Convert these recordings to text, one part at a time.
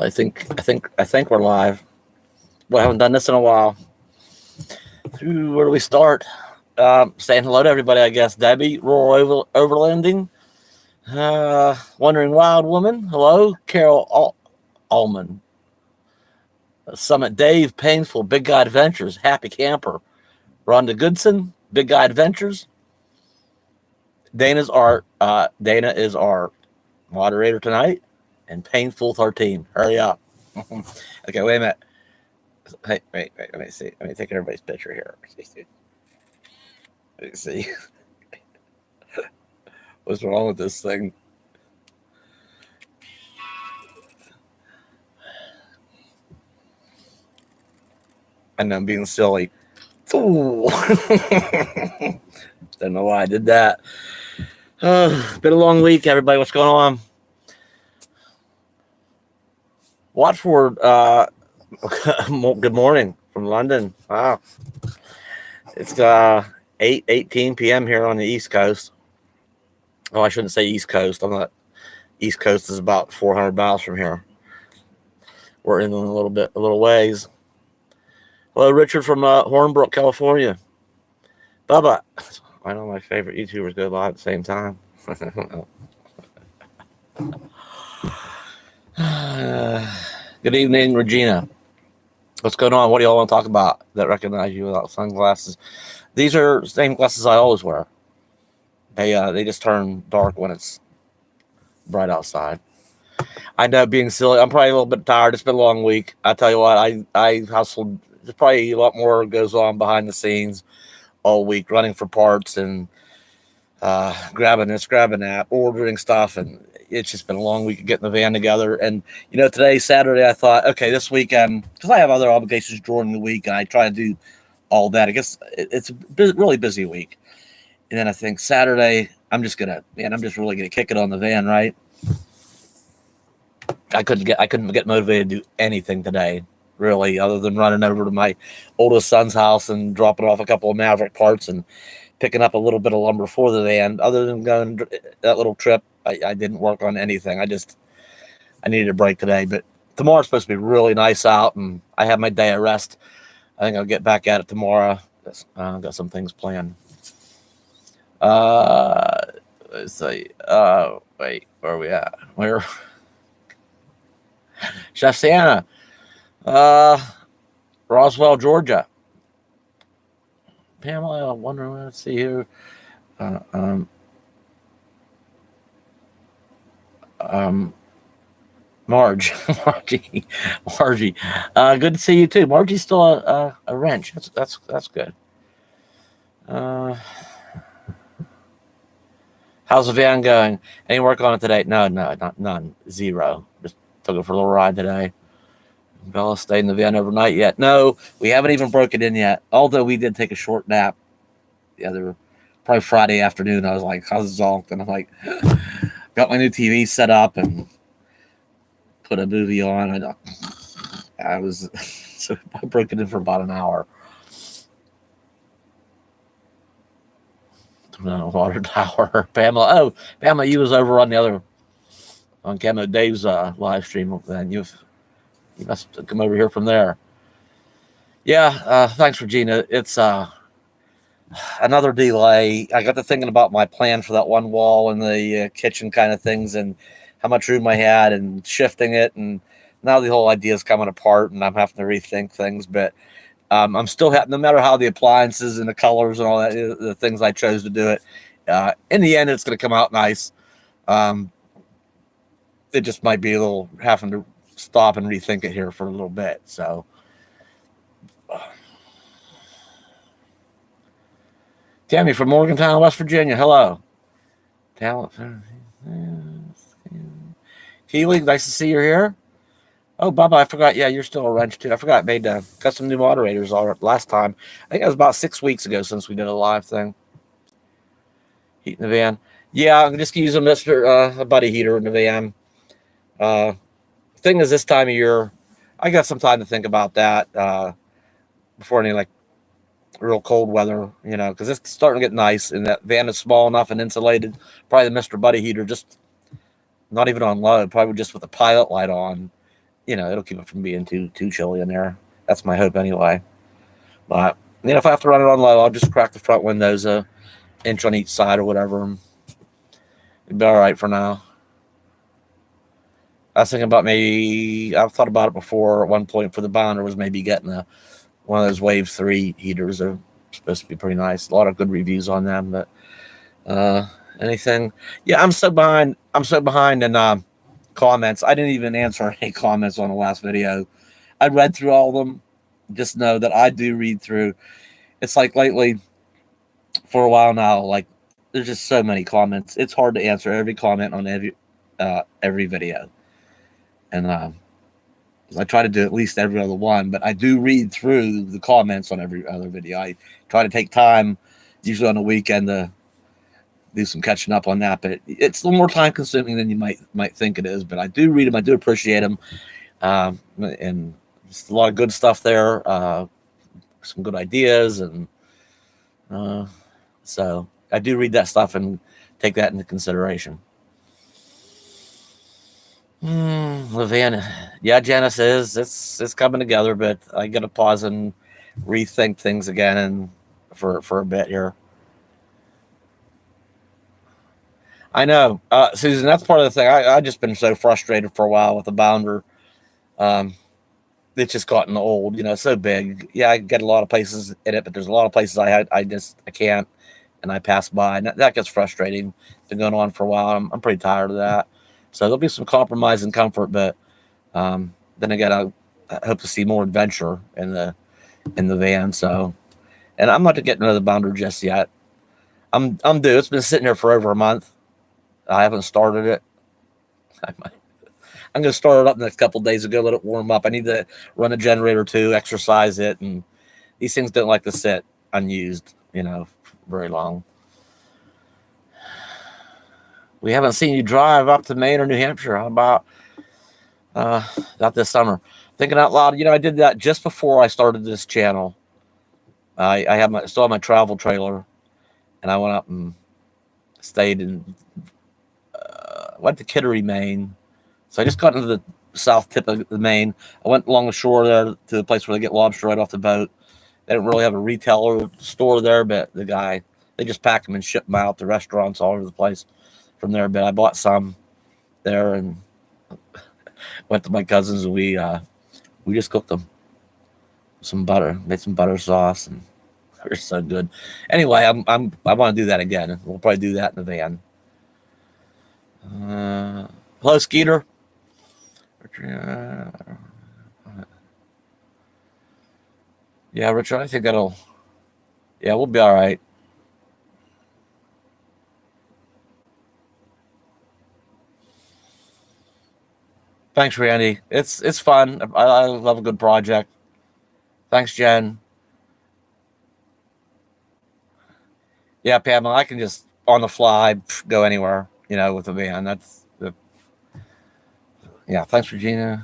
I think we're live. Well, I haven't done this in a while. Where do we start? Saying hello to everybody, I guess. Debbie, rural overlanding. Wandering Wild Woman. Hello, Carol Allman. Summit Dave, Painful, Big Guy Adventures, Happy Camper. Rhonda Goodson, Big Guy Adventures. Dana is our moderator tonight. And Painful 13. Hurry up. Okay, wait a minute. Hey, wait. Let me see. Let me take everybody's picture here. Let me see. What's wrong with this thing? I know I'm being silly. Ooh. Don't know why I did that. Been a long week, everybody. What's going on? Watford, good morning from London. Wow. It's 8:18 p.m. here on the East Coast. Oh, I shouldn't say East Coast. I'm not. East Coast is about 400 miles from here. We're in a little ways. Hello, Richard from Hornbrook, California. Bubba. I know my favorite YouTubers go live at the same time. Good evening, Regina. What's going on? What do y'all want to talk about that recognize you without sunglasses? These are the same glasses I always wear. They just turn dark when it's bright outside. I know, being silly. I'm probably a little bit tired. It's been a long week. I tell you what, I hustled. There's probably a lot more goes on behind the scenes all week, running for parts and grabbing this, grabbing that, ordering stuff, and it's just been a long week of getting the van together. And today, Saturday, I thought, okay, this weekend, because I have other obligations during the week, and I try to do all that. I guess it's a really busy week. And then I think Saturday, I'm just really gonna kick it on the van, right? I couldn't get motivated to do anything today, really, other than running over to my oldest son's house and dropping off a couple of Maverick parts and picking up a little bit of lumber for the van. Other than going that little trip, I didn't work on anything. I needed a break today, but tomorrow's supposed to be really nice out, and I have my day of rest. I think I'll get back at it tomorrow. Got some things planned. Let's see. Wait, where are we at? Where? Chef Santa. Roswell, Georgia. Pamela, I'm wondering, let's see here. Margie. Good to see you too. Margie's still a wrench. That's good. How's the van going? Any work on it today? No, none. Zero. Just took it for a little ride today. Bella stayed in the van overnight yet? No, we haven't even broken it in yet. Although we did take a short nap probably Friday afternoon. I was like, how's zonked? And I'm like, got my new TV set up and put a movie on. So I broke it in for about an hour. Water tower. Pamela, you was over on Camo Dave's live stream. Then you must have come over here from there. Yeah, thanks, Regina. It's another delay. I got to thinking about my plan for that one wall in the kitchen kind of things and how much room I had and shifting it. And now the whole idea is coming apart and I'm having to rethink things. But I'm still no matter how the appliances and the colors and all that, the things I chose to do it, in the end, it's going to come out nice. It just might be a little having to stop and rethink it here for a little bit. So Tammy from Morgantown, West Virginia. Hello. Talent. Keely, nice to see you here. Oh, Bubba, I forgot. Yeah, you're still a wrench too. I forgot. Got some new moderators last time. I think it was about 6 weeks ago since we did a live thing. Heating the van. Yeah, I'm just using a buddy heater in the van. Thing is, this time of year, I got some time to think about that before any real cold weather, because it's starting to get nice, and that van is small enough and insulated. Probably the Mr. Buddy heater, just not even on low, probably just with the pilot light on, it'll keep it from being too chilly in there. That's my hope anyway. But if I have to run it on low, I'll just crack the front windows a inch on each side or whatever. And it'll be all right for now. I was thinking about maybe I've thought about it before at one point for the bounder was maybe getting one of those Wave 3 heaters. They're supposed to be pretty nice. A lot of good reviews on them. But anything? Yeah, I'm so behind in comments. I didn't even answer any comments on the last video. I read through all of them. Just know that I do read through. It's like lately, for a while now, like there's just so many comments. It's hard to answer every comment on every video. And I try to do at least every other one, but I do read through the comments on every other video. I try to take time, usually on the weekend, to do some catching up on that. But it's a little more time consuming than you might think it is. But I do read them. I do appreciate them, and just a lot of good stuff there. Some good ideas, and so I do read that stuff and take that into consideration. The van, yeah, Janice it's coming together, but I got to pause and rethink things again and for a bit here. I know, Susan. That's part of the thing. I just been so frustrated for a while with the bounder. It's just gotten old, so big. Yeah, I get a lot of places in it, but there's a lot of places I can't, and I pass by, and that gets frustrating. It's been going on for a while. I'm pretty tired of that. So there'll be some compromise in comfort, but then again, I hope to see more adventure in the van. So, and I'm not getting another bounder just yet. I'm due. It's been sitting there for over a month. I haven't started it. I'm going to start it up the next couple of days ago, let it warm up. I need to run a generator too, exercise it, and these things don't like to sit unused, very long. We haven't seen you drive up to Maine or New Hampshire. How about not this summer? Thinking out loud, I did that just before I started this channel. I still have my travel trailer, and I went up and stayed in went to Kittery, Maine. So I just got into the south tip of the Maine. I went along the shore there to the place where they get lobster right off the boat. They don't really have a retailer store there, but they just pack them and ship them out to restaurants all over the place from there. But I bought some there and went to my cousin's, and we just cooked them. Some butter, made some butter sauce, and they're so good. Anyway, I want to do that again. We'll probably do that in the van. Hello, Skeeter. Yeah, Richard, I think we'll be all right. Thanks, Randy. It's fun. I love a good project. Thanks, Jen. Yeah, Pamela, I can just on the fly go anywhere, with the van. Yeah. Thanks, Regina.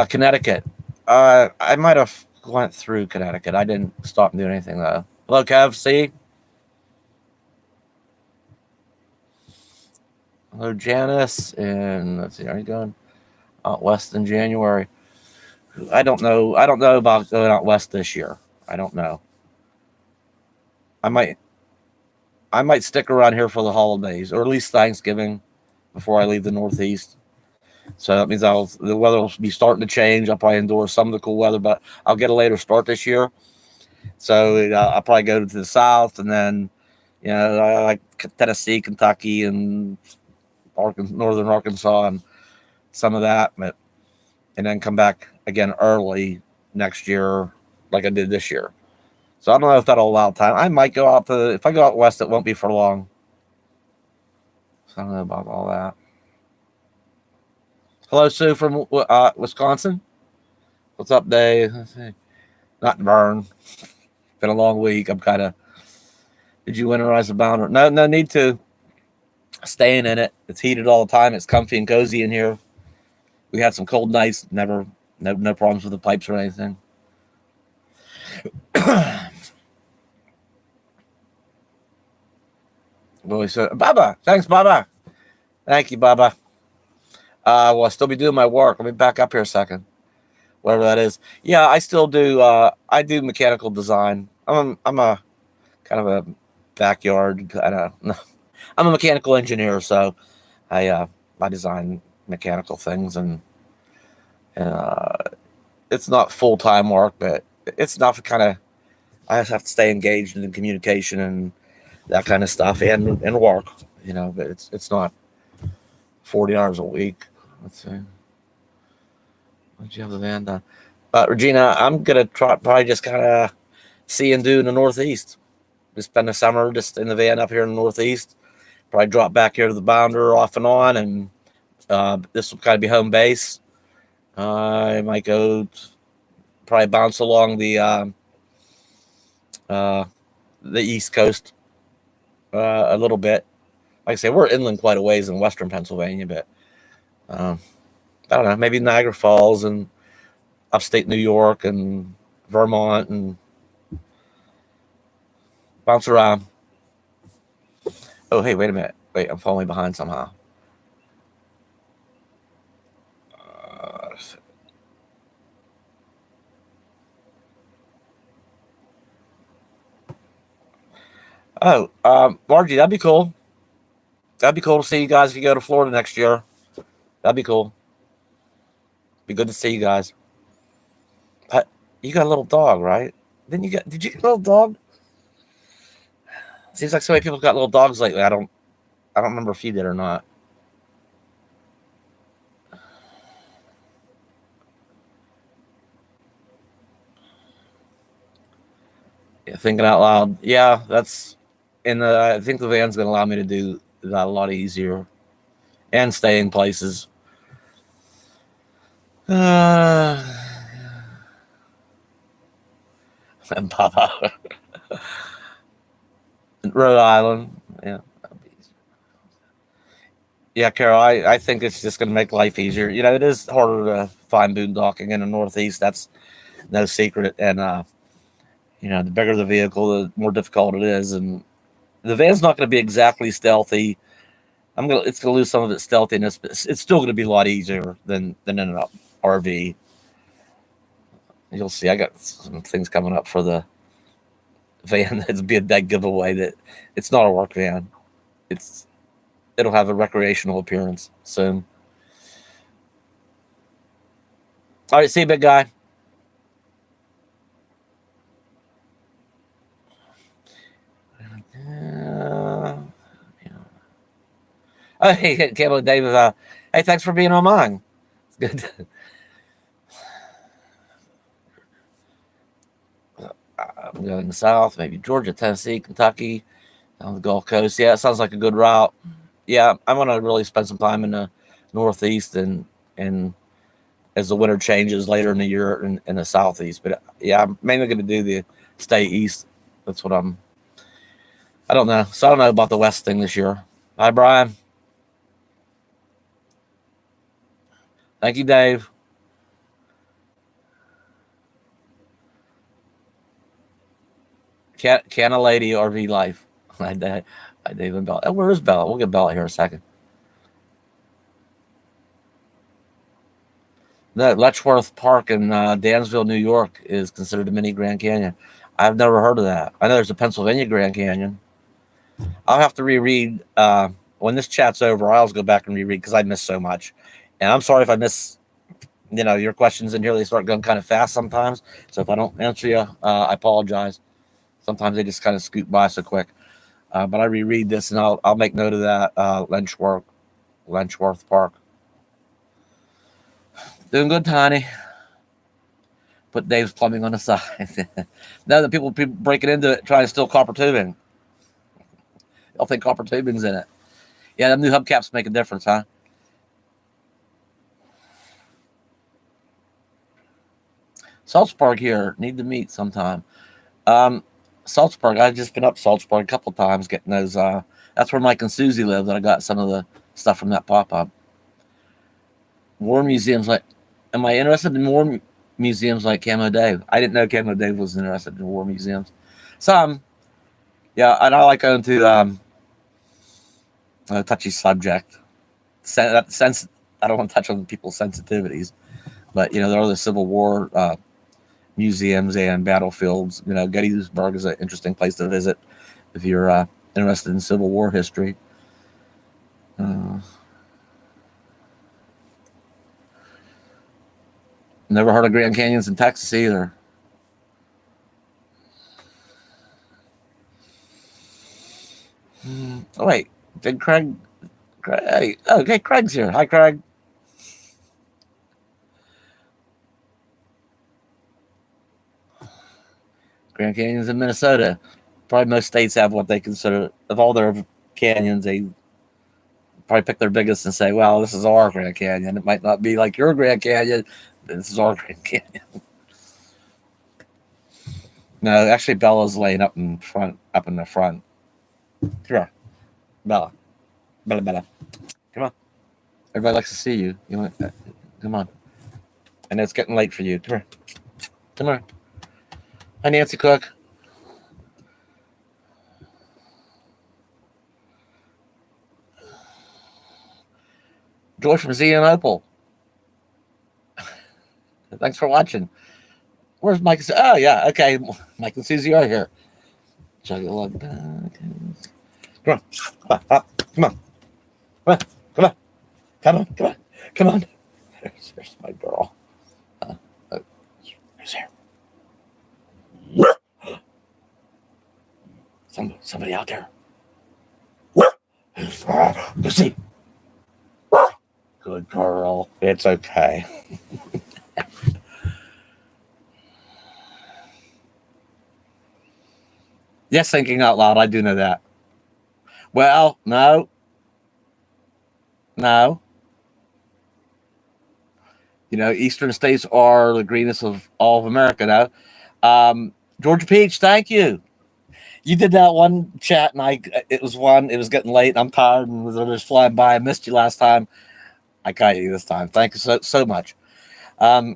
Connecticut. I might have went through Connecticut. I didn't stop and do anything though. Hello, Kev. See. Hello, Janice. And let's see. Are you going out west in January? I don't know. I don't know about going out west this year. I don't know. I might stick around here for the holidays, or at least Thanksgiving, before I leave the Northeast. So that means the weather will be starting to change. I'll probably endure some of the cool weather, but I'll get a later start this year. So I'll probably go to the South, and then, I like Tennessee, Kentucky, and northern Arkansas, and some of that, and then come back again early next year, like I did this year. So I don't know if that'll allow time. I might go out if I go out west, it won't be for long. So I don't know about all that. Hello, Sue from Wisconsin. What's up, Dave? Not burn. Been a long week. I'm kind of. Did you winterize the bounder? No need to. Staying in it. It's heated all the time. It's comfy and cozy in here. We had some cold nights. No problems with the pipes or anything. Boy, so Baba. Thanks, Baba. Thank you, Baba. Will I still be doing my work? Let me back up here a second. Whatever that is. Yeah, I still do. I do mechanical design. I'm a kind of a backyard kind of. I'm a mechanical engineer, so I design mechanical things, and uh, it's not full time work, but it's enough to kind of. I just have to stay engaged in communication and that kind of stuff, and work. But it's not 40 hours a week. Let's see. Once you have the van done, Regina, I'm gonna try probably just kind of see and do in the Northeast. Just spend the summer just in the van up here in the Northeast. Probably drop back here to the Bounder off and on, and this will kind of be home base. I might go probably bounce along the East Coast a little bit. Like I say, we're inland quite a ways in Western Pennsylvania, but I don't know, maybe Niagara Falls and upstate New York and Vermont and bounce around. Oh, hey, wait a minute. Wait, I'm falling behind somehow. Margie, that'd be cool. That'd be cool to see you guys if you go to Florida next year. That'd be cool. Be good to see you guys. You got a little dog, right? Did you get a little dog? Seems like so many people got little dogs lately. I don't remember if you did or not. Yeah, thinking out loud. Yeah, that's I think the van's gonna allow me to do that a lot easier and stay in places. And Papa. Rhode Island. Yeah. Yeah, Carol, I think it's just going to make life easier. It is harder to find boondocking in the Northeast. That's no secret. And, the bigger the vehicle, the more difficult it is. And the van's not going to be exactly stealthy. It's going to lose some of its stealthiness, but it's still going to be a lot easier than in an RV. You'll see. I got some things coming up for the van. It'll be a dead giveaway that it's not a work van. It'll have a recreational appearance soon. All right, see you, big guy. Oh, hey, Campbell and David. Hey, thanks for being on mine. It's good. I'm going south, maybe Georgia, Tennessee, Kentucky, down the Gulf Coast. Yeah, it sounds like a good route. Yeah, I want to really spend some time in the Northeast and as the winter changes later in the year in the Southeast. But yeah, I'm mainly going to do the stay east. That's what I don't know. So I don't know about the West thing this year. Hi, Brian. Thank you, Dave. Can a lady RV life? Hi, Dave and Bella. Where is Bella? We'll get Bella here in a second. No, Letchworth Park in Dansville, New York is considered a mini Grand Canyon. I've never heard of that. I know there's a Pennsylvania Grand Canyon. I'll have to reread when this chat's over. I'll go back and reread because I missed so much. And I'm sorry if I miss, your questions in here. They start going kind of fast sometimes. So if I don't answer you, I apologize. Sometimes they just kind of scoot by so quick. But I reread this and I'll make note of that. Lenchworth Park. Doing good, Tiny. Put Dave's plumbing on the side. Now that people breaking into it, trying to steal copper tubing. They'll think copper tubing's in it. Yeah, them new hubcaps make a difference, huh? Salzburg here. Need to meet sometime. Salzburg, I've just been up Salzburg a couple times getting those. That's where Mike and Susie live. That I got some of the stuff from that pop-up. War museums, am I interested in war museums like Camo Dave? I didn't know Camo Dave was interested in war museums. Some, yeah, and I like going to a touchy subject. Since I don't want to touch on people's sensitivities, but there are the Civil War museums and battlefields. Gettysburg is an interesting place to visit if you're interested in Civil War history. Never heard of Grand Canyons in Texas either. Oh wait, did Craig? Hey, okay, Craig's here. Hi, Craig. Grand Canyons in Minnesota. Probably most states have what they consider, of all their canyons, they probably pick their biggest and say, well, this is our Grand Canyon. It might not be like your Grand Canyon, but this is our Grand Canyon. No, actually, Bella's laying up in the front. Here, Bella. Bella. Come on. Everybody likes to see you. Come on. I know it's getting late for you. Come on. Hi, Nancy Cook. Joy from Z and Opal. Thanks for watching. Where's Mike? Oh, yeah. Okay. Mike and Susie are here. Chug a lug. Come on. Come on. Come on. There's my girl. Who's here? Somebody out there. Lucy. Good girl. It's okay. Yes, thinking out loud. I do know that. Well, no. Eastern states are the greenest of all of America now. Georgia Peach, thank you. You did that one chat, and it was getting late, and I'm tired, and was just flying by. I missed you last time. I caught you this time. Thank you so much. I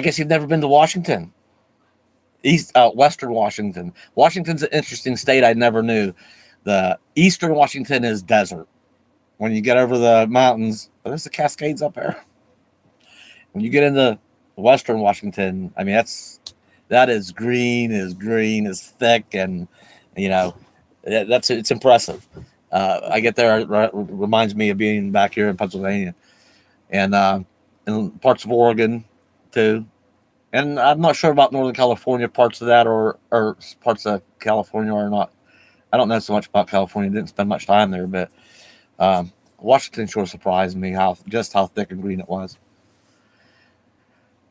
guess you've never been to Washington. Western Washington. Washington's an interesting state I never knew. The Eastern Washington is desert. When you get over the mountains, there's the Cascades up there. When you get into Western Washington, I mean, that is green, is thick, and it's impressive. I get there, it reminds me of being back here in Pennsylvania, and in parts of Oregon too. And I'm not sure about Northern California, parts of that or parts of California or not. I don't know so much about California. Didn't spend much time there, but Washington sure surprised me how thick and green it was.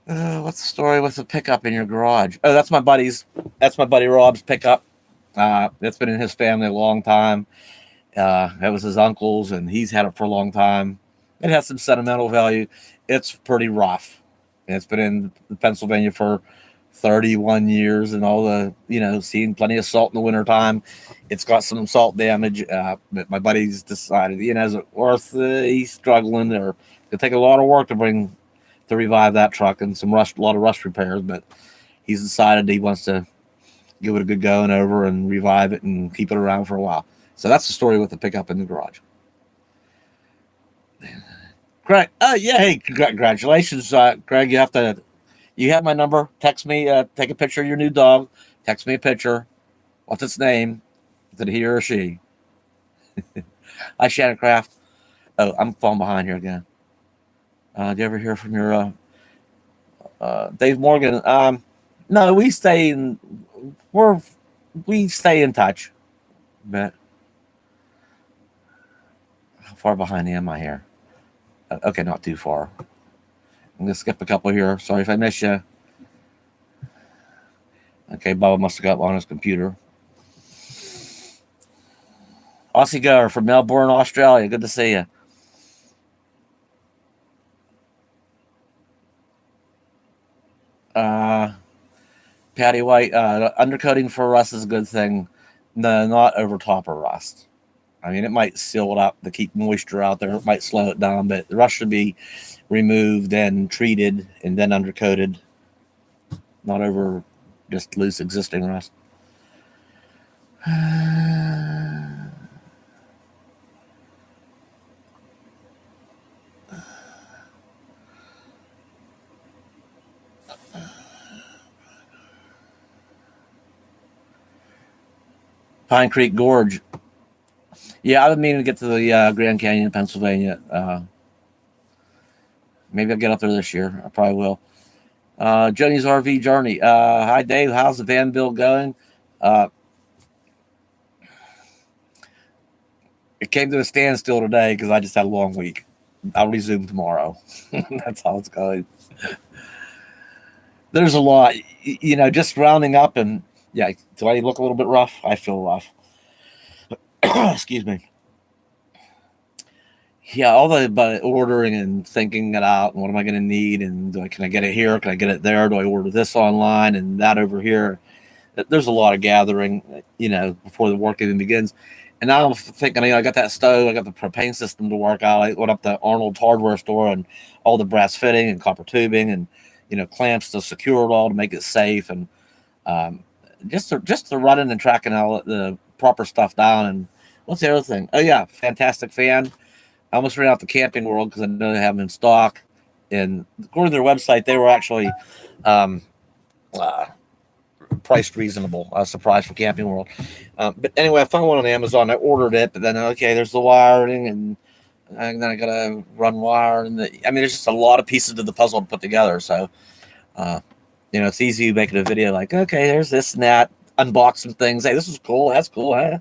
What's the story with the pickup in your garage? Oh, that's my buddy Rob's pickup. It's been in his family a long time. That was his uncle's, and he's had it for a long time. It has some sentimental value. It's pretty rough. And it's been in Pennsylvania for 31 years, and all seeing plenty of salt in the wintertime. It's got some salt damage, but my buddy's decided, is it worth he's struggling, or it'll take a lot of work to revive that truck, and a lot of rust repairs, but he's decided he wants to give it a good going over and revive it and keep it around for a while. So that's the story with the pickup in the garage. Greg, yeah, hey, congratulations, Greg. You have my number. Text me. Take a picture of your new dog. Text me a picture. What's its name? Is it he or she? Hi, Shannon Craft. Oh, I'm falling behind here again. Do you ever hear from your Dave Morgan? No, we stay in touch. But how far behind am I here? Okay, not too far. I'm gonna skip a couple here. Sorry if I miss you. Okay, Bubba must have got on his computer. Aussie Goer from Melbourne, Australia. Good to see you. Patty White, undercoating for rust is a good thing. No, not over topper rust. I mean, it might seal it up to keep moisture out there. It might slow it down, but the rust should be removed and treated and then undercoated, not over just loose existing rust. Pine Creek Gorge. Yeah, I've been meaning to get to the Grand Canyon, Pennsylvania. Maybe I'll get up there this year. I probably will. Johnny's RV Journey. Hi, Dave. How's the van build going? It came to a standstill today because I just had a long week. I'll resume tomorrow. That's how it's going. There's a lot, just rounding up, and yeah. Do I look a little bit rough? I feel rough. Excuse me. Yeah, all the ordering and thinking it out, and what am I going to need, and can I get it here? Can I get it there? Do I order this online and that over here? There's a lot of gathering, before the work even begins. And now I'm thinking, I got that stove, I got the propane system to work out. I went up to Arnold's hardware store and all the brass fitting and copper tubing and clamps to secure it all to make it safe, and just to running and tracking all the proper stuff down. And what's the other thing? Oh yeah, fantastic fan. I almost ran out the Camping World because I know they have them in stock. And according to their website, they were actually priced reasonable. I was surprised for Camping World. But anyway, I found one on Amazon. I ordered it, but then, okay, there's the wiring, and then I got to run wire. And there's just a lot of pieces to the puzzle to put together. So, it's easy making a video like, okay, there's this and that, unbox some things. Hey, this is cool. That's cool, huh?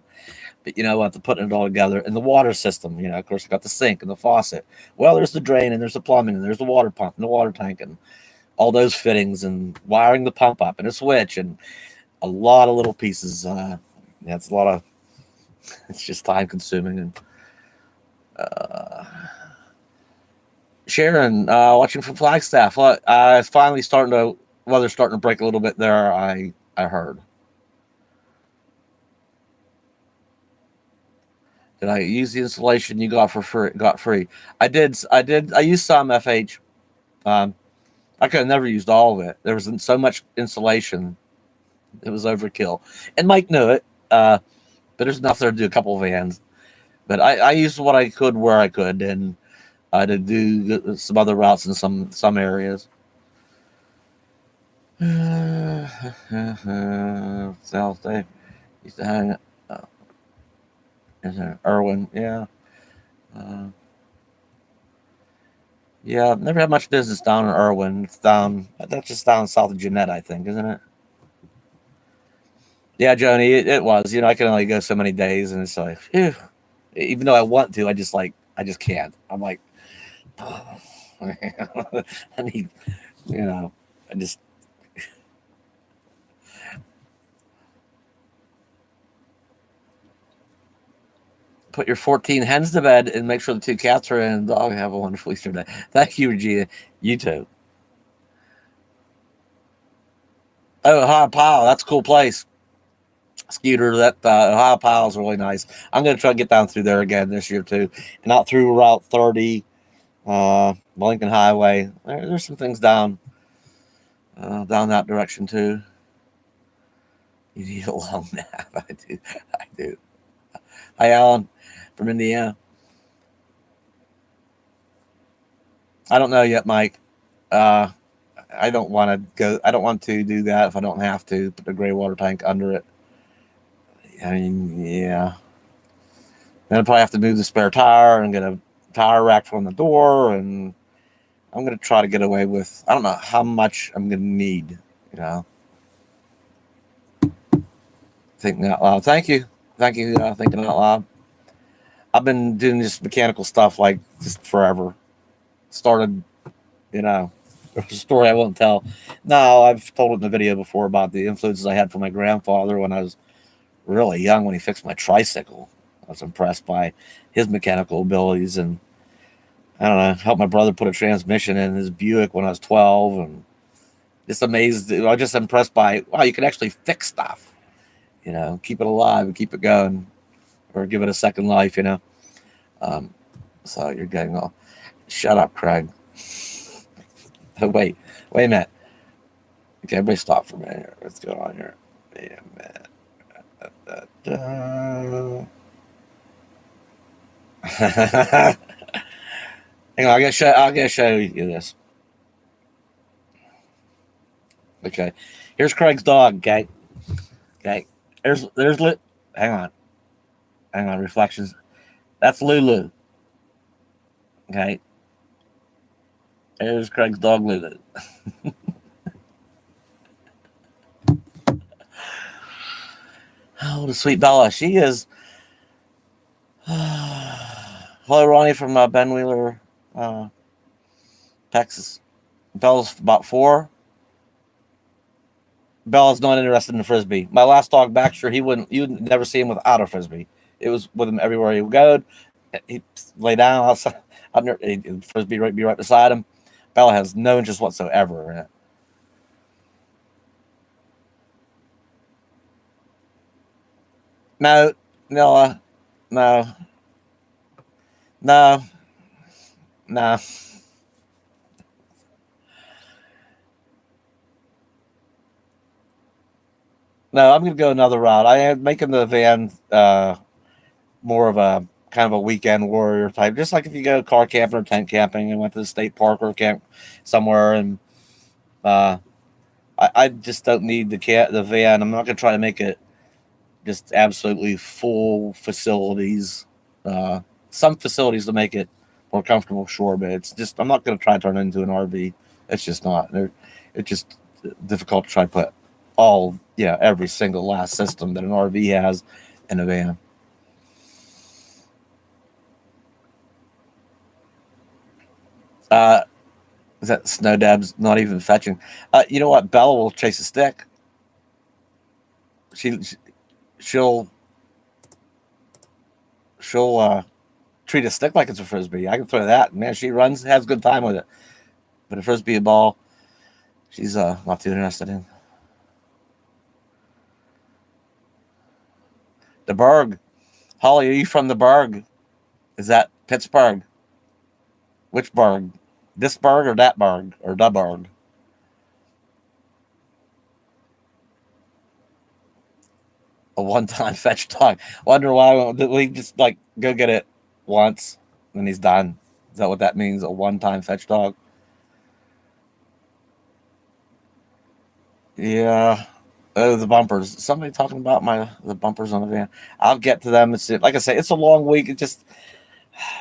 But I have to put it all together. And the water system, of course, I got the sink and the faucet. Well, there's the drain, and there's the plumbing, and there's the water pump and the water tank, and all those fittings, and wiring the pump up, and a switch, and a lot of little pieces. It's a lot of, it's just time consuming. And Sharon, watching from Flagstaff. Well, it's finally weather's starting to break a little bit there. I heard. Did I use the installation you got free? I did. I used some FH. I could have never used all of it. There was so much insulation. It was overkill. And Mike knew it. But there's enough there to do a couple of vans. But I used what I could where I could, and I did do some other routes in some areas. South Day used to hang. Irwin, yeah. Yeah, I've never had much business down in Irwin. That's just down south of Jeanette, I think, isn't it? Yeah, Joni, it was. I can only go so many days, and it's like, phew. Even though I want to, I just can't. I'm like, oh, I need, I just. Put your 14 hens to bed and make sure the 2 cats are in and the dog. Have a wonderful Easter day. Thank you, Regina. You too. Oh, Ohio Pile. That's a cool place. Scooter, that Ohio Pile is really nice. I'm going to try to get down through there again this year too. And out through Route 30, Lincoln Highway. There's some things down that direction too. You need a long nap. I do. Hi, Alan from Indiana. I don't know yet, Mike. I don't want to go. I don't want to do that if I don't have to. Put the gray water tank under it. I mean, yeah. Then I'll probably have to move the spare tire and get a tire rack from the door. And I'm going to try to get away with. I don't know how much I'm going to need. Thinking out loud. Thank you. Thinking out loud. I've been doing this mechanical stuff like just forever. Started, there's a story I won't tell. No, I've told it in the video before about the influences I had from my grandfather when I was really young, when he fixed my tricycle. I was impressed by his mechanical abilities, and I don't know, helped my brother put a transmission in his Buick when I was 12, and just amazed. I was just impressed by, wow, you can actually fix stuff, keep it alive and keep it going, or give it a second life, So you're getting all, shut up, Craig. Wait a minute. Okay, everybody stop for a minute. What's going on here? Wait a minute. Hang on, I gotta show you this. Okay, here's Craig's dog. Okay. There's Hang on. Reflections. That's Lulu. Okay. There's Craig's dog, Lulu. Oh, the sweet Bella. She is. Hello, Ronnie from Ben Wheeler, Texas. Bella's about 4. Bella's not interested in the frisbee. My last dog, Baxter, you'd never see him without a frisbee. It was with him everywhere he would go. He'd lay down outside, frisbee be right beside him. Bella has no interest whatsoever in it. No, no, no, no, no. No, I'm going to go another route. I am making the van more of a kind of a weekend warrior type. Just like if you go car camping or tent camping and went to the state park or camp somewhere, and uh, I just don't need the van. I'm not going to try to make it just absolutely full facilities. Some facilities to make it more comfortable, sure, but it's just I'm not going to try to turn it into an RV. It's just not. It's just difficult to try to put every single last system that an RV has in a van. Uh, is that Snow Dab's not even fetching? You know what? Bella will chase a stick. She she'll treat a stick like it's a frisbee. I can throw that. Man, she runs, has a good time with it. But a frisbee, a ball, she's not too interested in. The Berg. Holly, are you from the Berg? Is that Pittsburgh? Which Berg? This Berg or that Berg? Or the Berg? A one-time fetch dog. Wonder why we just like go get it once and he's done. Is that what that means? A one-time fetch dog? Yeah. Oh, the bumpers. Somebody talking about the bumpers on the van. I'll get to them. It's like I say, it's a long week. It just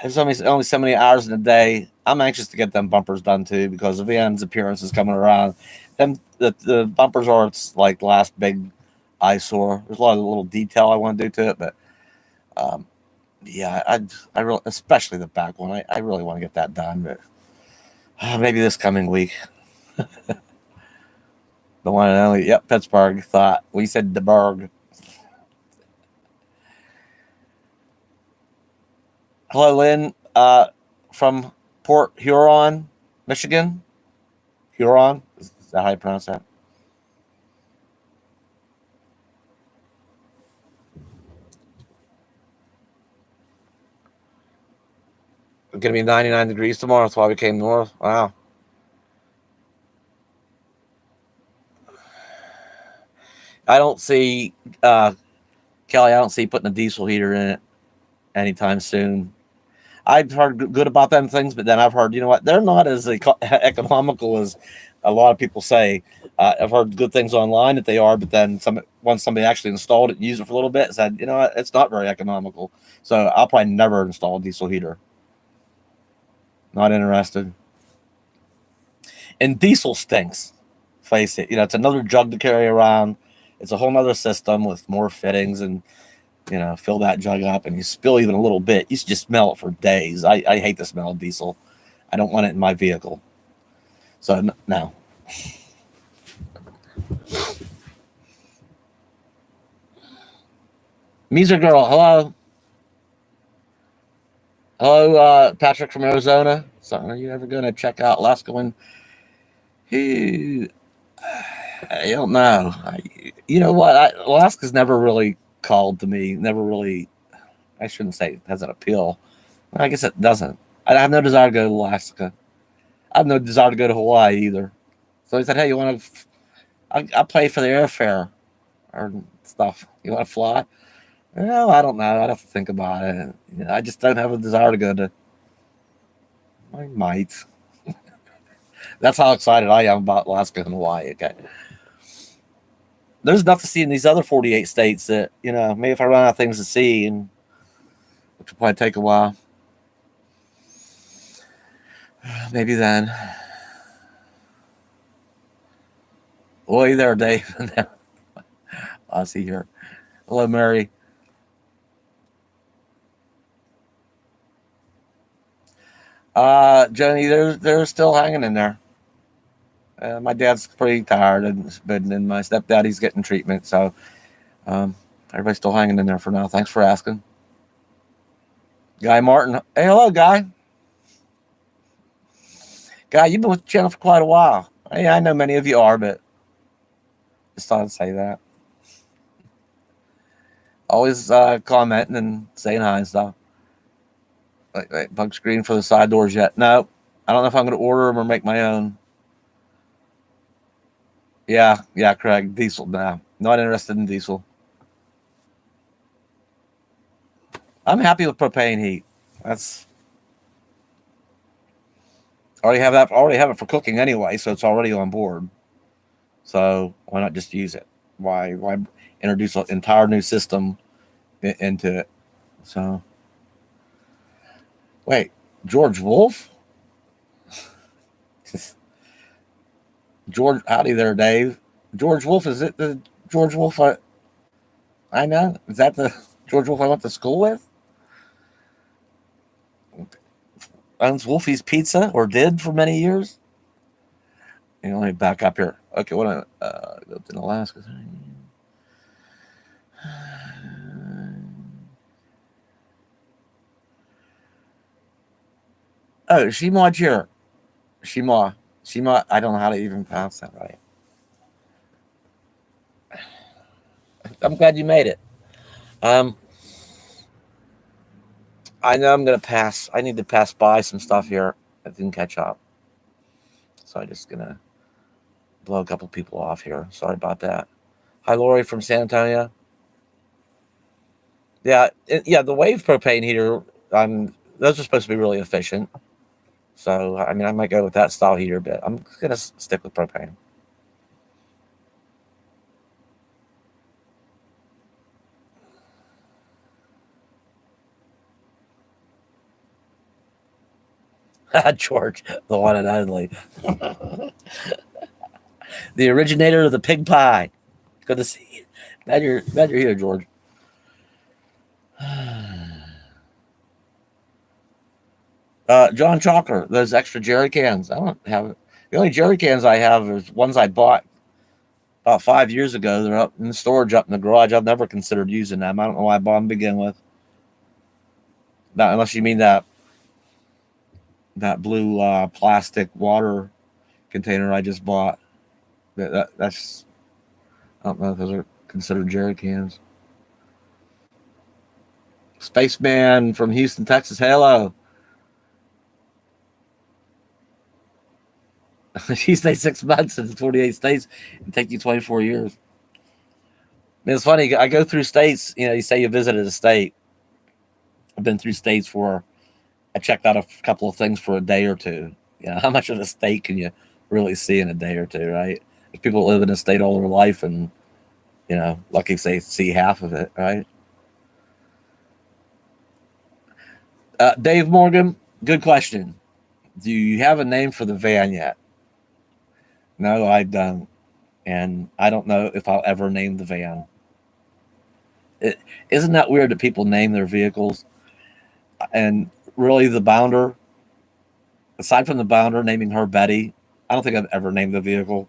there's only so many hours in a day. I'm anxious to get them bumpers done too because the van's appearance is coming around. The bumpers are its like last big eyesore. There's a lot of little detail I want to do to it, but um, yeah, I really, especially the back one. I really want to get that done, but maybe this coming week. The one and only, yep, Pittsburgh. Thought we said the Berg. Hello, Lynn, from Port Huron, Michigan. Huron, is that how you pronounce that? It's gonna be 99 degrees tomorrow. That's why we came north. Wow. I don't see Kelly. I don't see putting a diesel heater in it anytime soon. I've heard good about them things, but then I've heard, you know what, they're not as economical as a lot of people say. I've heard good things online that they are, but then once somebody actually installed it and used it for a little bit, said, you know what, it's not very economical. So I'll probably never install a diesel heater. Not interested. And diesel stinks. Face it. It's another jug to carry around. It's a whole nother system with more fittings and fill that jug up and you spill even a little bit. You just smell it for days. I hate the smell of diesel. I don't want it in my vehicle. So, no. Music Girl, hello. Hello, Patrick from Arizona. So, are you ever going to check out Alaska when I don't know. You know what? Alaska's never really called to me. Never really, I shouldn't say it has an appeal. I guess it doesn't. I have no desire to go to Alaska. I have no desire to go to Hawaii either. So he said, "Hey, you want to? I'll pay for the airfare or stuff. You want to fly?" No, I don't know. I'd have to think about it. I just don't have a desire to go to. I might. That's how excited I am about Alaska and Hawaii. Okay. there's enough to see in these other 48 states that, maybe if I run out of things to see, and which will probably take a while, maybe then. Oh, you there, Dave? I'll see here. Hello, Mary. Joni, they're still hanging in there. My dad's pretty tired, and my stepdaddy's getting treatment, so everybody's still hanging in there for now. Thanks for asking. Guy Martin. Hey, hello, Guy. Guy, you've been with the channel for quite a while. Hey, I know many of you are, but just thought I'd say that. Always commenting and saying hi and stuff. Wait, bug screen for the side doors yet? No, I don't know if I'm going to order them or make my own. Yeah, Craig. Diesel. No, not interested in diesel. I'm happy with propane heat. That's already have that. Already have it for cooking anyway, so it's already on board. So why not just use it? Why introduce an entire new system into it? So wait, George Wolf. George, howdy there, Dave. George Wolf, is it the George Wolf I know? Is that the George Wolf I went to school with? Owns Wolfie's Pizza, or did for many years. And let me back up here. Okay, what lived in Alaska. Oh, Shima Jir. Shima. I don't know how to even pronounce that right. I'm glad you made it. I know I'm gonna pass. I need to pass by some stuff here that didn't catch up. So I'm just gonna blow a couple people off here. Sorry about that. Hi, Lori from San Antonio. Yeah, the wave propane heater. Those are supposed to be really efficient. So I mean, I might go with that style heater, but I'm gonna stick with propane. George, the one and only, the originator of the pig pie. Good to see you. Glad you're here, George. John Chalker, those extra jerry cans. I don't have the only jerry cans I have is ones I bought about 5 years ago. They're up in storage up in the garage. I've never considered using them. I don't know why I bought them to begin with. Not unless you mean that blue plastic water container I just bought. That's I don't know if those are considered jerry cans. Spaceman from Houston, Texas. Hello. She stayed 6 months in 48 states and take you 24 years. I mean, it's funny. I go through states. You say you visited a state. I've been through states where I checked out a couple of things for a day or two. How much of a state can you really see in a day or two, right? There's people that live in a state all their life, and lucky if they see half of it, right? Dave Morgan, good question. Do you have a name for the van yet? No, I don't. And I don't know if I'll ever name the van. Isn't that weird that people name their vehicles? And really, the Bounder, aside from the Bounder, naming her Betty, I don't think I've ever named the vehicle.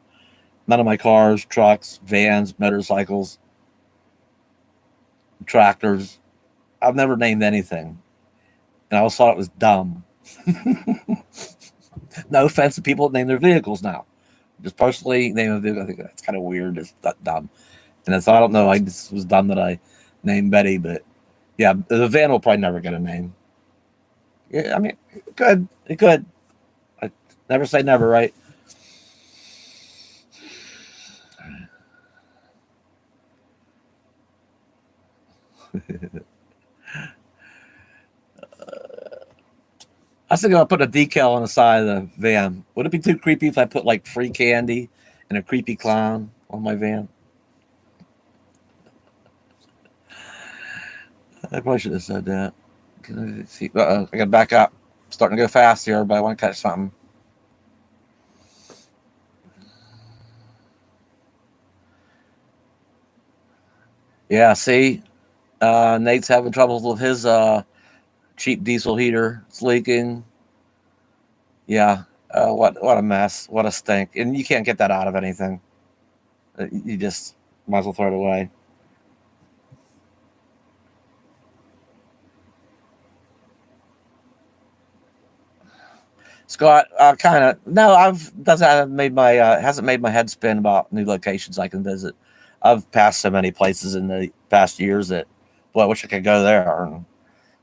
None of my cars, trucks, vans, motorcycles, tractors, I've never named anything. And I always thought it was dumb. No offense to people that name their vehicles now. Just personally name a vehicle, I think that's kind of weird. It's dumb. And so I don't know. I just was dumb that I named Betty, but yeah, the van will probably never get a name. Yeah, I mean, it could. It could. I never say never, right? I was thinking about putting a decal on the side of the van. Would it be too creepy if I put like free candy and a creepy clown on my van? I probably should have said that. See, I got to back up. Starting to go fast here, but I want to catch something. Yeah, see, Nate's having troubles with his cheap diesel heater. It's leaking. Yeah, what a mess. What a stink. And you can't get that out of anything. You just might as well throw it away. Scott, kind of. No, I've doesn't made my hasn't made my head spin about new locations I can visit. I've passed so many places in the past years that, boy, I wish I could go there, and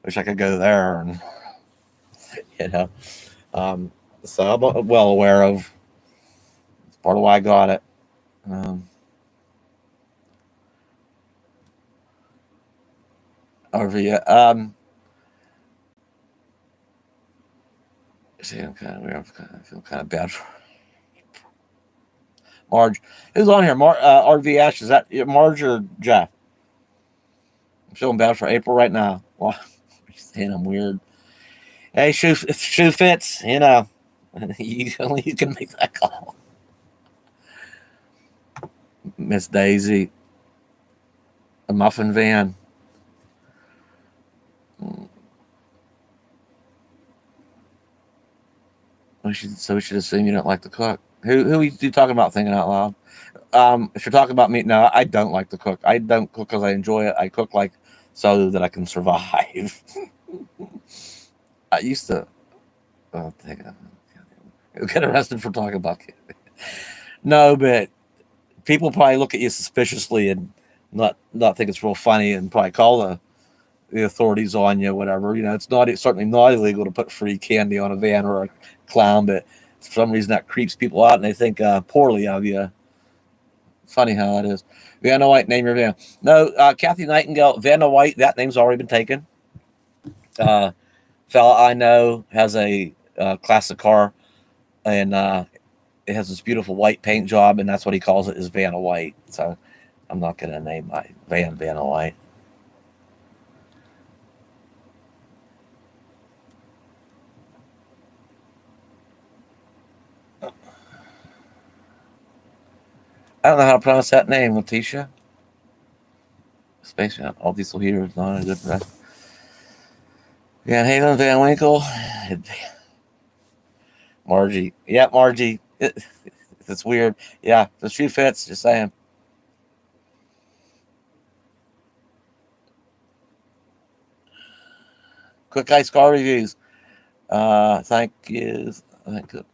wish I could go there, and you know. Um, so I'm well aware of. It's part of why I got it. Um, RV. See, I'm kind of weird. I feel kind of bad for Marge. Who's on here? RV Ash. Is that Marge or Jeff? I'm feeling bad for April right now. Well, she's saying I'm weird. Hey, if shoe fits, only you can make that call. Miss Daisy, a muffin van. We should assume you don't like to cook. Who are you talking about thinking out loud? If you're talking about me, no, I don't like to cook. I don't cook because I enjoy it. I cook like so that I can survive. I used to. Oh, get arrested for talking about kids. No, but people probably look at you suspiciously and not think it's real funny and probably call the authorities on you, whatever. It's certainly not illegal to put free candy on a van or a clown, but for some reason that creeps people out and they think poorly of you. Funny how that is. Vanna White, name your van. No, Kathy Nightingale, Vanna White, that name's already been taken. Fella I know has a classic car, and it has this beautiful white paint job, and that's what he calls it, is Vanna White. So I'm not going to name my van Vanna White. I don't know how to pronounce that name, Letitia. Space all diesel heater is not a good rest. Yeah, Halen Van Winkle. Margie. Yeah, Margie. It's weird. Yeah, the shoe fits, just saying. Quick ice car reviews. Thank you. Thank you.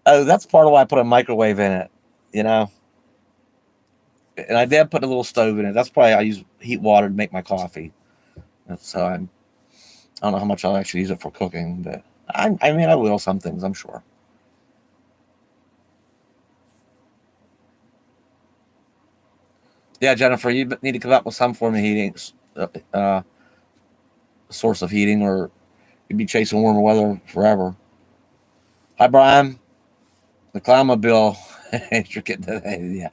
Oh, that's part of why I put a microwave in it, you know. And I did put a little stove in it. That's probably I use heat water to make my coffee. So I don't know how much I'll actually use it for cooking, but I mean I will some things, I'm sure. Yeah, Jennifer, you need to come up with some form of heating, uh, source of heating, or you'd be chasing warmer weather forever. Hi, Brian. The Climate-Bill. You're getting to that. Yeah.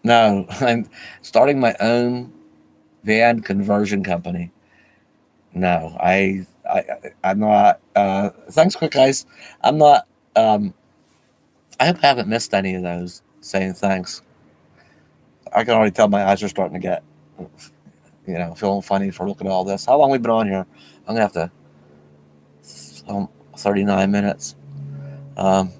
No, I'm starting my own van conversion company. No, I'm not. Thanks, quick guys. I'm not. I hope I haven't missed any of those saying thanks. I can already tell my eyes are starting to get, feeling funny for looking at all this. How long we been on here? I'm gonna have to. 39 minutes. Um,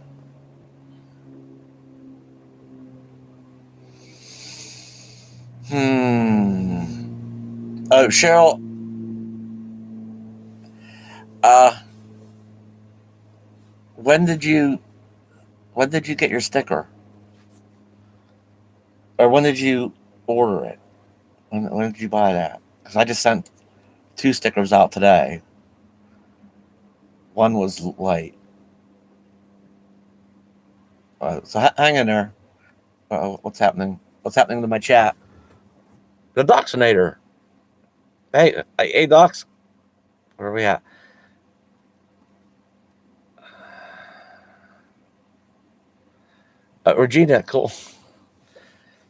Oh, Cheryl. Uh, when did you when did you get your sticker, or when did you order it? When did you buy that? Because I just sent two stickers out today. One was late. So hang in there. What's happening? What's happening to my chat? The Doxinator. Hey, Docs. Where are we at? Regina, cool.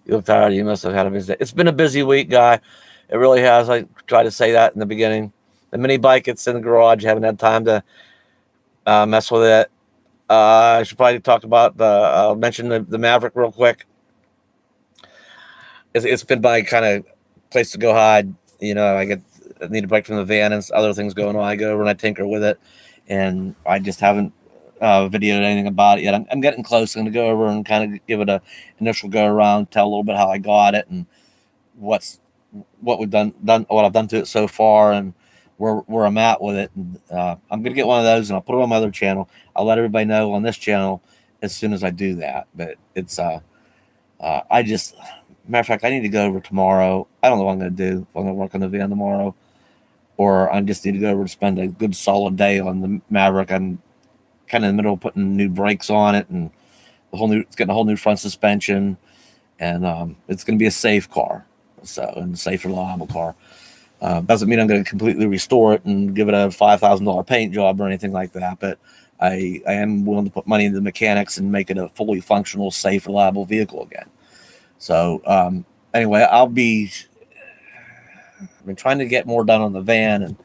You look tired. You must have had a busy day. It's been a busy week, guy. It really has. I tried to say that in the beginning. The mini bike, it's in the garage. Haven't had time to mess with it. I should probably talk about I'll mention the Maverick real quick. It's been my kind of place to go hide. I need a break from the van and other things going on. I go over and I tinker with it, and I just haven't videoed anything about it yet. I'm getting close. I'm going to go over and kind of give it a initial go around, tell a little bit how I got it and what we've done what I've done to it so far, and where I'm at with it. And, I'm going to get one of those and I'll put it on my other channel. I'll let everybody know on this channel as soon as I do that. But it's I just, matter of fact, I need to go over tomorrow. I don't know what I'm going to do. If I'm going to work on the van tomorrow, or I just need to go over and spend a good solid day on the Maverick. I'm kind of in the middle of putting new brakes on it, and it's getting a whole new front suspension, and it's going to be a safe car, and a safe, reliable car. Doesn't mean I'm going to completely restore it and give it a $5,000 paint job or anything like that, but I am willing to put money into the mechanics and make it a fully functional, safe, reliable vehicle again. So anyway, I've been trying to get more done on the van and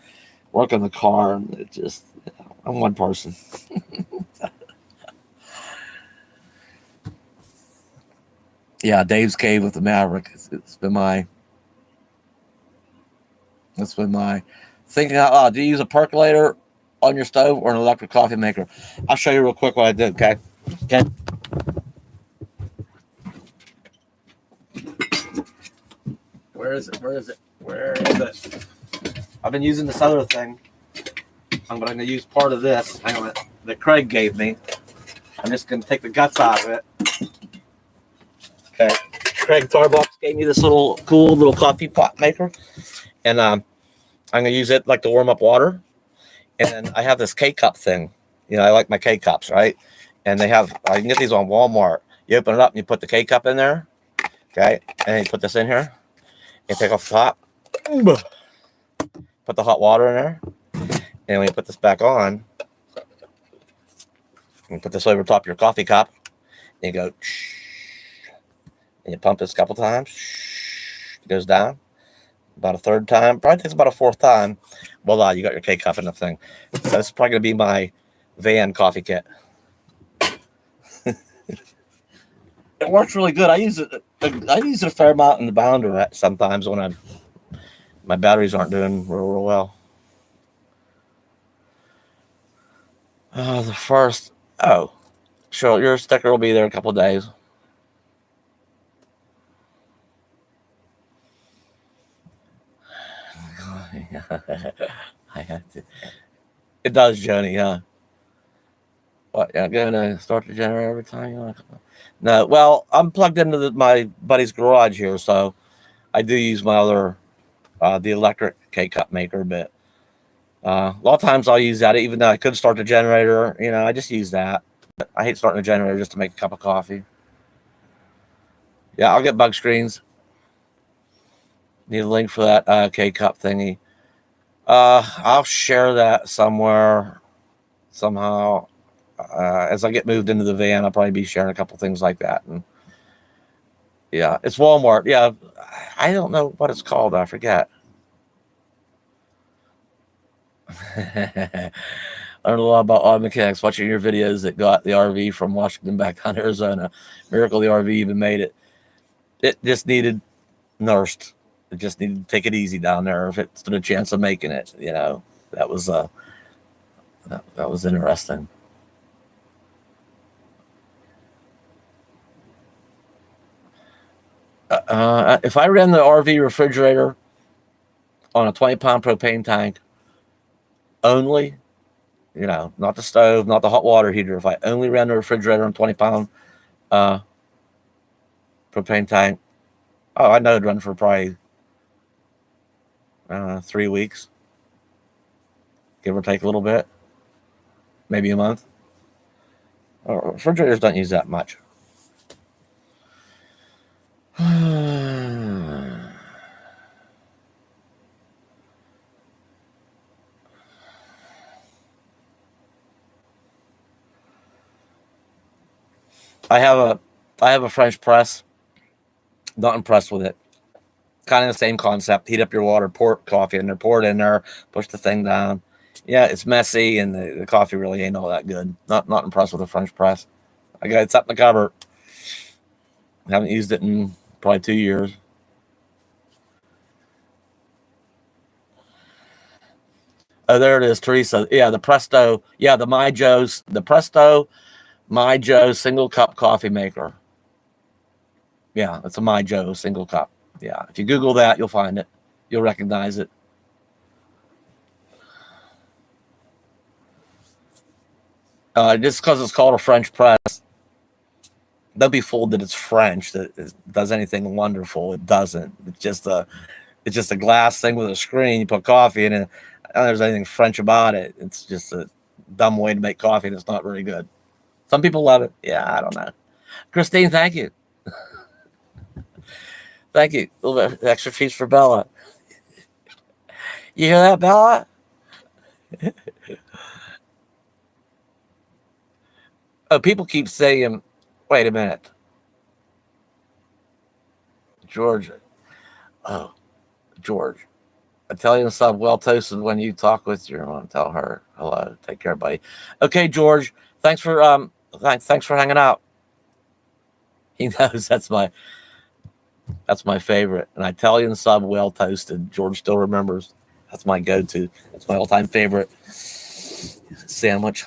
work on the car, and it just, I'm one person. Yeah, Dave's Cave with the Maverick. It's been my thinking out loud. Do you use a percolator on your stove or an electric coffee maker? I'll show you real quick what I did, okay? Where is it? I've been using this other thing, but I'm going to use part of this that Craig gave me. I'm just going to take the guts out of it. Okay. Craig Tarbox gave me this cool little coffee pot maker, and I'm going to use it like to warm up water. And I have this K-cup thing. I like my K-cups, right? And I can get these on Walmart. You open it up and you put the K-cup in there, okay? And then you put this in here. You take off the top. Put the hot water in there. And when you put this back on, you put this over top of your coffee cup. And you go, and you pump this a couple times. It goes down. About a third time. Probably takes about a fourth time. Voila, you got your K-cup in the thing. So this is probably going to be my van coffee kit. It works really good. I use it a fair amount in the Bounder sometimes when my batteries aren't doing real well. The first. Oh, sure. Your sticker will be there in a couple of days. I have to. It does, Joni. Yeah. What? Yeah, going to start the generator every time you want to come. No. Well, I'm plugged into my buddy's garage here, so I do use my other, the electric K-cup maker, but a lot of times I'll use that, even though I could start the generator. I just use that. I hate starting a generator just to make a cup of coffee. Yeah, I'll get bug screens. Need a link for that K-cup thingy. I'll share that somewhere, somehow. As I get moved into the van, I'll probably be sharing a couple things like that. And yeah, it's Walmart. Yeah, I don't know what it's called. I forget. Learned a lot about auto mechanics watching your videos that got the RV from Washington back down to Arizona. Miracle the RV even made it. It just needed nursed. It just needed to take it easy down there if it stood a chance of making it. That was that was interesting. If I ran the RV refrigerator on a 20-pound propane tank only, not the stove, not the hot water heater. If I only ran the refrigerator on 20-pound propane tank, I know it'd run for probably 3 weeks, give or take a little bit, maybe a month. Refrigerators don't use that much. I have a French press. Not impressed with it. Kind of the same concept. Heat up your water, pour coffee in there, pour it in there, push the thing down. Yeah, it's messy, and the coffee really ain't all that good. Not impressed with the French press. I got it's up in the cupboard. I haven't used it in probably 2 years. Oh, there it is, Teresa. Yeah, the Presto. Yeah, the Presto My Joe single cup coffee maker. Yeah, it's a My Joe single cup. Yeah, if you Google that, you'll find it. You'll recognize it. Just because it's called a French press, don't be fooled that it's French. That it does anything wonderful. It doesn't. It's just a glass thing with a screen. You put coffee in it. I don't think there's anything French about it. It's just a dumb way to make coffee, and it's not very good. Some people love it. Yeah, I don't know. Christine, thank you. Thank you. A little bit extra cheese for Bella. You hear that, Bella? Oh, people keep saying, wait a minute. George. Oh, George. Italian sub well toasted when you talk with your mom. Tell her hello. Take care, buddy. Okay, George. Thanks for hanging out. He knows that's my favorite. An Italian sub well toasted. George still remembers. That's my go-to. That's my all-time favorite sandwich.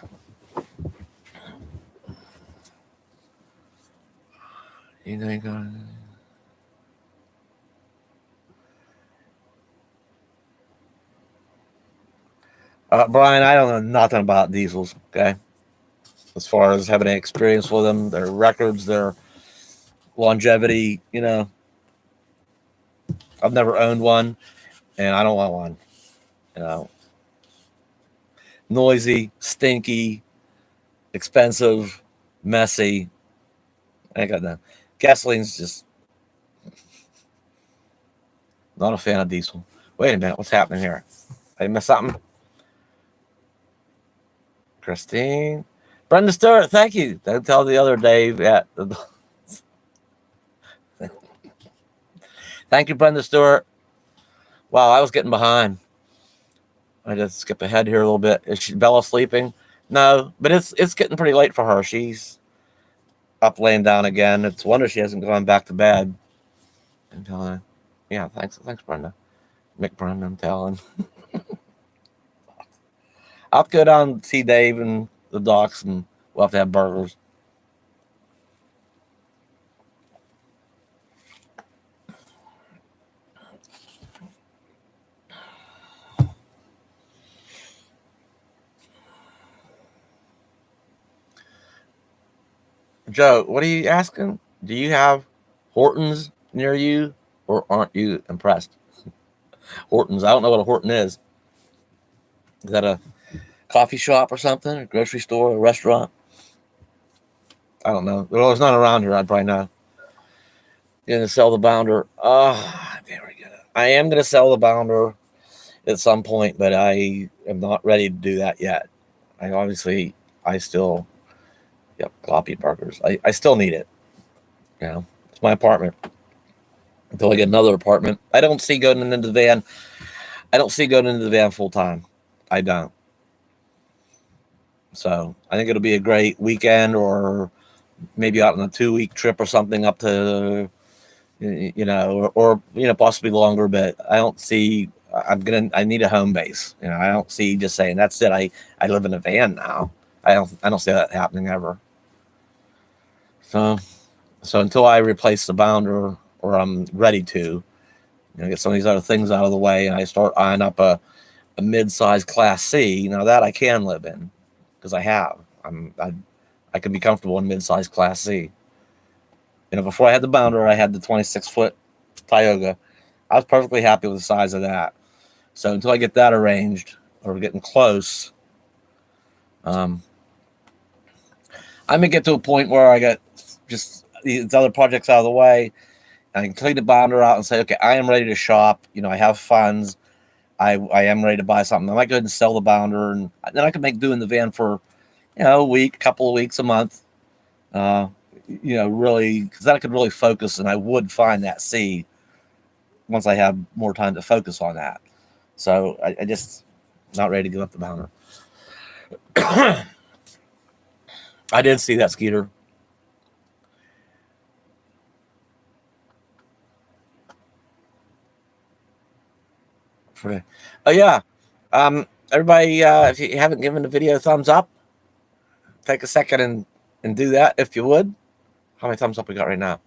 You know, Brian, I don't know nothing about diesels. Okay, as far as having any experience with them, their records, their longevity. I've never owned one, and I don't want one. You know, noisy, stinky, expensive, messy. I ain't got that. Gasoline's just not a fan of diesel. Wait a minute, what's happening here? I missed something. Christine, Brenda Stewart, thank you. Don't tell the other Dave yet. Thank you, Brenda Stewart. Wow, I was getting behind. I just skip ahead here a little bit. Is Bella sleeping? No, but it's getting pretty late for her. She's up laying down again. It's a wonder she hasn't gone back to bed. Until yeah, thanks, Brenda. Mick Brenda, I'm telling. I'll go down and see Dave and the docs, and we'll have to have burgers. Joe, what are you asking? Do you have Hortons near you, or aren't you impressed? Hortons, I don't know what a Horton is. Is that a coffee shop or something? A grocery store, a restaurant? I don't know. Well, it's not around here. I'd probably know. You're going to sell the Bounder. There we go. I am going to sell the Bounder at some point, but I am not ready to do that yet. I still, yep, coffee burgers. I still need it. It's my apartment. Until I get another apartment. I don't see going into the van. I don't see going into the van full time. I don't. So I think it'll be a great weekend, or maybe out on a 2-week trip or something up to, or possibly longer. But I don't see. I need a home base. I don't see just saying that's it. I live in a van now. I don't see that happening ever. So until I replace the Bounder, or I'm ready to, get some of these other things out of the way, and I start eyeing up a mid-sized Class C. That I can live in, because I have. I can be comfortable in mid-sized Class C. Before I had the Bounder, I had the 26-foot Tioga. I was perfectly happy with the size of that. So until I get that arranged, or getting close, I'm gonna get to a point where I got just these other projects out of the way. I can clean the Bounder out and say, okay, I am ready to shop. I have funds. I am ready to buy something. I might go ahead and sell the Bounder, and then I can make do in the van for, a week, a couple of weeks, a month. really, because then I could really focus, and I would find that seed once I have more time to focus on that. So I just not ready to give up the bounder. I did see that, Skeeter. Oh yeah, everybody, if you haven't given the video a thumbs up, take a second and do that if you would. How many thumbs up we got right now?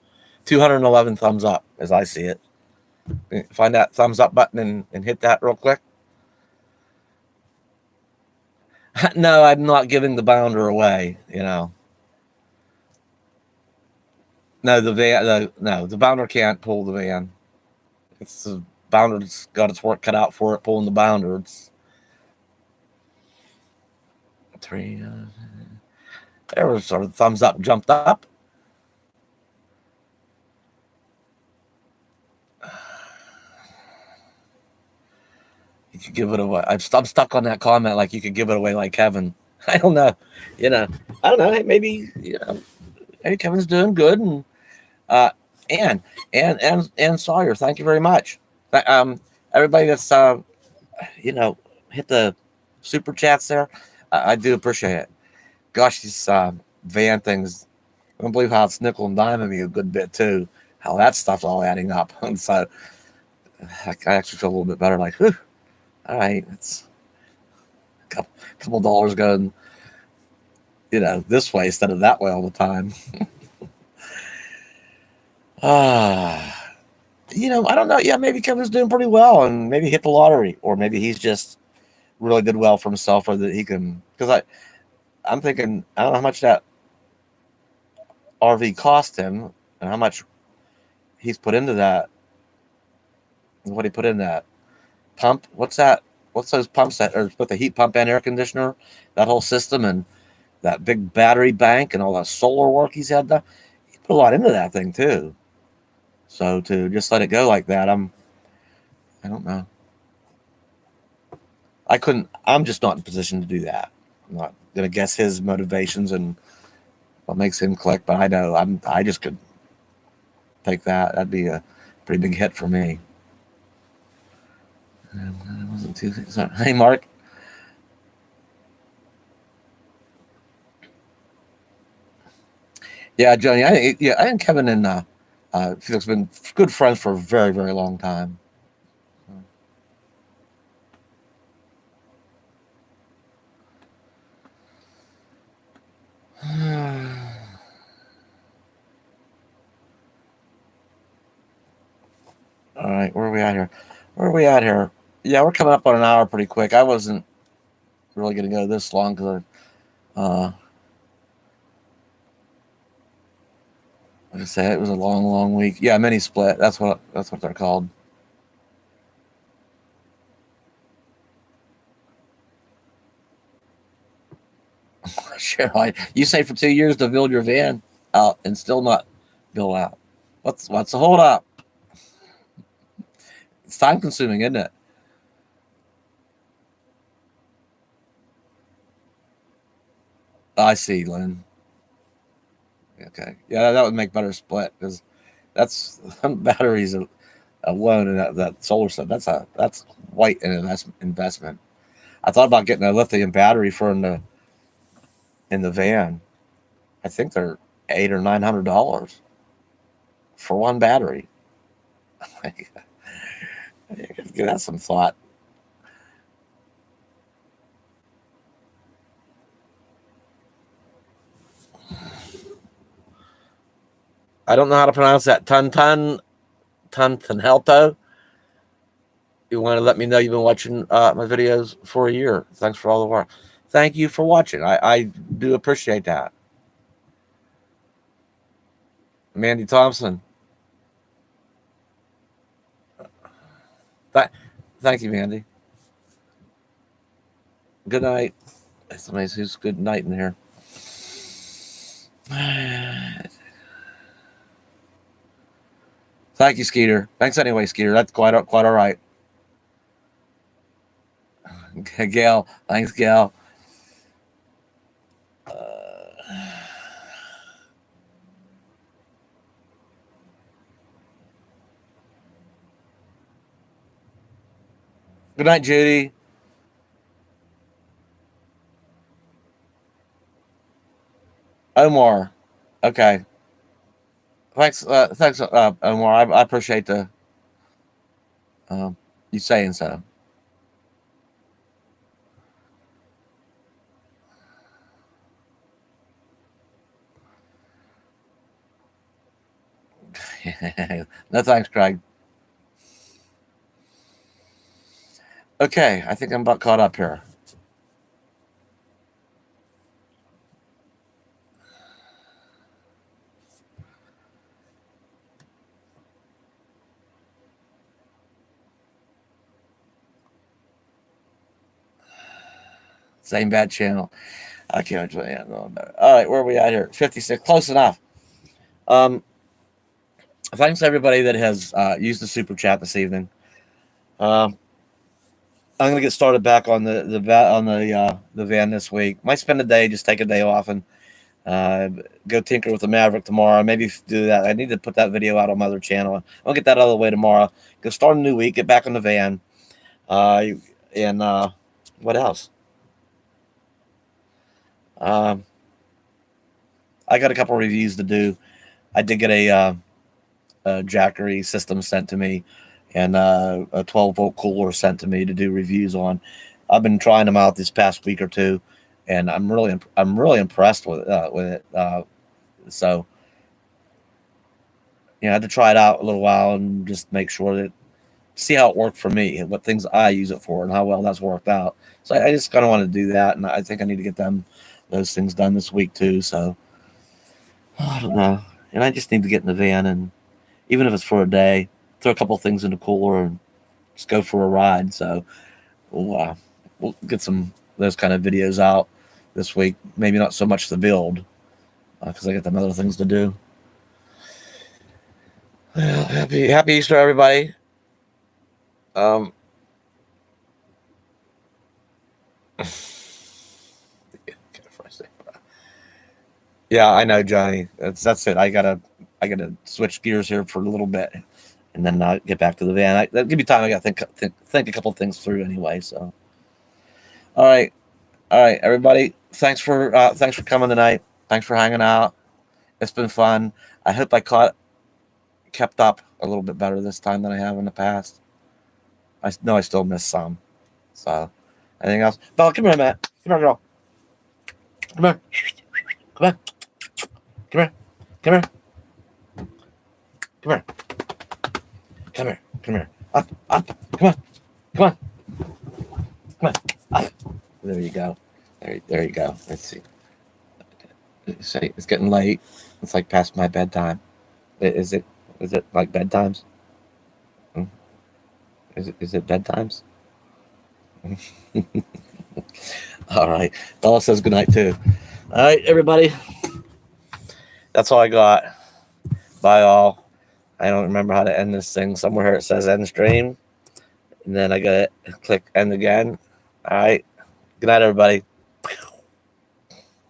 211 thumbs up, as I see it. Find that thumbs up button and hit that real quick. No, I'm not giving the bounder away. No, the bounder can't pull the van. It's the bounder's got its work cut out for it pulling the bounder. It's three. There was sort of thumbs up, jumped up. You could give it away. I'm stuck on that comment. Like you could give it away like Kevin. I don't know. I don't know. Maybe maybe Kevin's doing good, and and Sawyer. Thank you very much. Everybody that's hit the super chats there. I do appreciate it. Gosh, these van things. I don't believe how it's nickel and diming me a good bit too. How that stuff's all adding up, and so I actually feel a little bit better. Like, whew, all right, it's a couple dollars going, this way instead of that way all the time. I don't know. Yeah, maybe Kevin's doing pretty well, and maybe hit the lottery, or maybe he's just really did well for himself, or that he can. Because I'm thinking, I don't know how much that RV cost him, and how much he's put into that. What he put in that pump? What's that? What's those pumps that are with the heat pump and air conditioner? That whole system and that big battery bank and all that solar work he's had done. He put a lot into that thing too. So to just let it go like that, I don't know. I'm just not in position to do that. I'm not gonna guess his motivations and what makes him click, but I know I just could take that. That'd be a pretty big hit for me. It wasn't too. Hey, Mark. Yeah, Johnny. I think Kevin and Felix have been good friends for a very, very long time. All right, where are we at here? Yeah, we're coming up on an hour pretty quick. I wasn't really going to go this long because like I say, it was a long, long week. Yeah, mini split. That's what they're called. Sure. You say for 2 years to build your van out and still not build out. What's the hold up? It's time consuming, isn't it? I see, Lynn. Okay. Yeah, that would make better split because that's batteries alone and that solar stuff. That's quite an investment. I thought about getting a lithium battery for in the van. I think they're $800 or $900 for one battery. Give that some thought. I don't know how to pronounce that. Tuntunhelto. You want to let me know you've been watching my videos for a year. Thanks for all the work. Thank you for watching. I do appreciate that. Mandy Thompson. Thank you, Mandy. Good night. Somebody who's good night in here. Thank you, Skeeter. Thanks anyway, Skeeter. That's quite all right. Gail. Thanks, Gail. Good night, Judy. Omar. Okay. Thanks, Omar. I appreciate the you saying so. No thanks, Craig. Okay, I think I'm about caught up here. Same bad channel. I can't enjoy it. All right, where are we at here? 56. Close enough. Thanks to everybody that has used the super chat this evening. I'm gonna get started back on the van this week. Might spend a day, just take a day off and go tinker with the Maverick tomorrow. Maybe do that. I need to put that video out on my other channel. I'll get that out of the way tomorrow. Go start a new week. Get back on the van. And what else? I got a couple reviews to do. I did get a Jackery system sent to me, and a 12-volt cooler sent to me to do reviews on. I've been trying them out this past week or two, and I'm really impressed with it. So, I had to try it out a little while and just make sure that see how it worked for me and what things I use it for and how well that's worked out. So I just kind of want to do that, and I think I need to get those things done this week too. So I don't know, and I just need to get in the van, and even if it's for a day, throw a couple things in the cooler and just go for a ride. So we'll get some of those kind of videos out this week. Maybe not so much the build because I got some other things to do. Well, happy Easter, everybody. Yeah, I know, Johnny. That's it. I gotta switch gears here for a little bit, and then get back to the van. That'll give me time. I gotta think a couple things through anyway. So, all right, everybody. Thanks for coming tonight. Thanks for hanging out. It's been fun. I hope I kept up a little bit better this time than I have in the past. I know I still miss some. So, anything else? Bella, come here, Matt. Come here, girl. Come here. Come here. Come here. Come here. Come here. Come here. Come here. Up. Come on. Come on. Come on. Up. There you go. There you go. Let's see. It's getting late. It's like past my bedtime. Is it like bedtimes? Is it bedtimes? All right. Bella says good night too. All right, everybody. That's all I got. Bye, all. I don't remember how to end this thing. Somewhere here it says end stream. And then I got to click end again. All right. Good night, everybody.